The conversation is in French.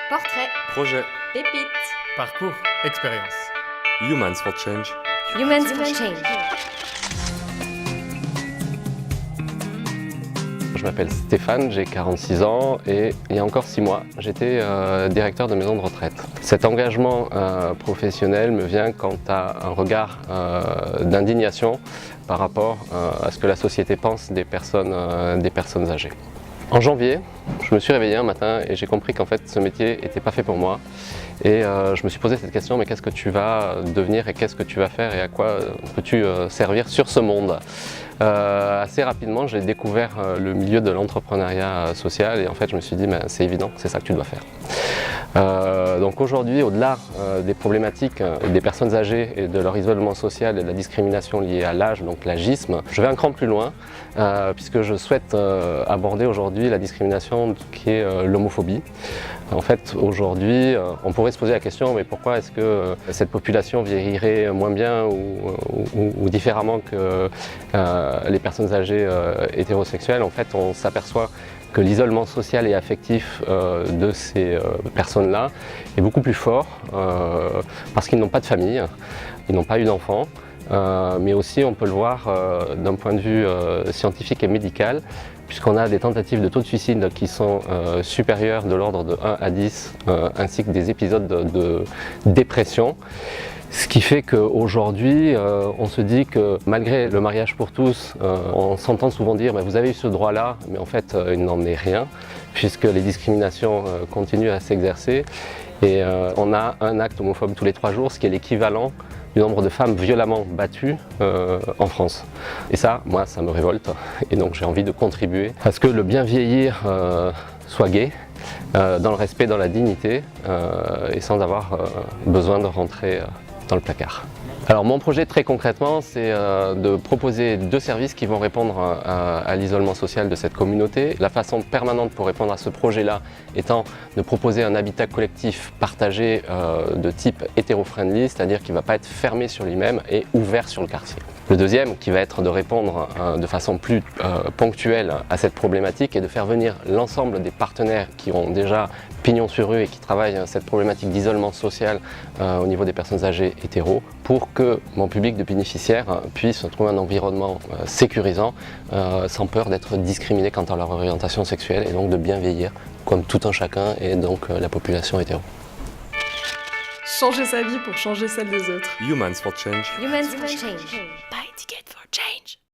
Portrait, Projet, pépite, Parcours, expérience. Humans for Change. Humans for Change. Je m'appelle Stéphane, j'ai 46 ans et il y a encore 6 mois, j'étais directeur de maison de retraite. Cet engagement professionnel me vient quant à un regard d'indignation par rapport à ce que la société pense des personnes âgées. En janvier, je me suis réveillé un matin et j'ai compris qu'en fait ce métier n'était pas fait pour moi. Et je me suis posé cette question, mais qu'est-ce que tu vas devenir et qu'est-ce que tu vas faire et à quoi peux-tu servir sur ce monde ? Assez rapidement, j'ai découvert le milieu de l'entrepreneuriat social et en fait je me suis dit, c'est évident, c'est ça que tu dois faire. Donc aujourd'hui, au-delà des problématiques des personnes âgées et de leur isolement social et de la discrimination liée à l'âge, donc l'agisme, je vais un cran plus loin puisque je souhaite aborder aujourd'hui la discrimination qui est l'homophobie. En fait, aujourd'hui, on pourrait se poser la question, mais pourquoi est-ce que cette population vieillirait moins bien ou différemment que les personnes âgées hétérosexuelles? En fait, on s'aperçoit que l'isolement social et affectif de ces personnes-là est beaucoup plus fort parce qu'ils n'ont pas de famille, ils n'ont pas eu d'enfants, mais aussi on peut le voir d'un point de vue scientifique et médical, puisqu'on a des tentatives de taux de suicide qui sont supérieurs de l'ordre de 1 à 10, ainsi que des épisodes de dépression. Ce qui fait qu'aujourd'hui, on se dit que malgré le mariage pour tous, on s'entend souvent dire vous avez eu ce droit-là, mais en fait il n'en est rien, puisque les discriminations continuent à s'exercer. Et on a un acte homophobe tous les 3 jours, ce qui est l'équivalent du nombre de femmes violemment battues en France. Et ça, moi, ça me révolte. Et donc j'ai envie de contribuer à ce que le bien vieillir soit gai, dans le respect, dans la dignité, et sans avoir besoin de rentrer dans le placard. Alors mon projet très concrètement, c'est de proposer 2 services qui vont répondre à l'isolement social de cette communauté. La façon permanente pour répondre à ce projet-là étant de proposer un habitat collectif partagé de type hétéro-friendly, c'est-à-dire qui ne va pas être fermé sur lui-même et ouvert sur le quartier. Le deuxième, qui va être de répondre de façon plus ponctuelle à cette problématique et de faire venir l'ensemble des partenaires qui ont déjà pignon sur rue et qui travaillent cette problématique d'isolement social au niveau des personnes âgées hétéros pour que mon public de bénéficiaires puisse trouver un environnement sécurisant sans peur d'être discriminé quant à leur orientation sexuelle et donc de bien vieillir comme tout un chacun et donc la population hétéro. Changer sa vie pour changer celle des autres. Humans for Change. Humans for Change.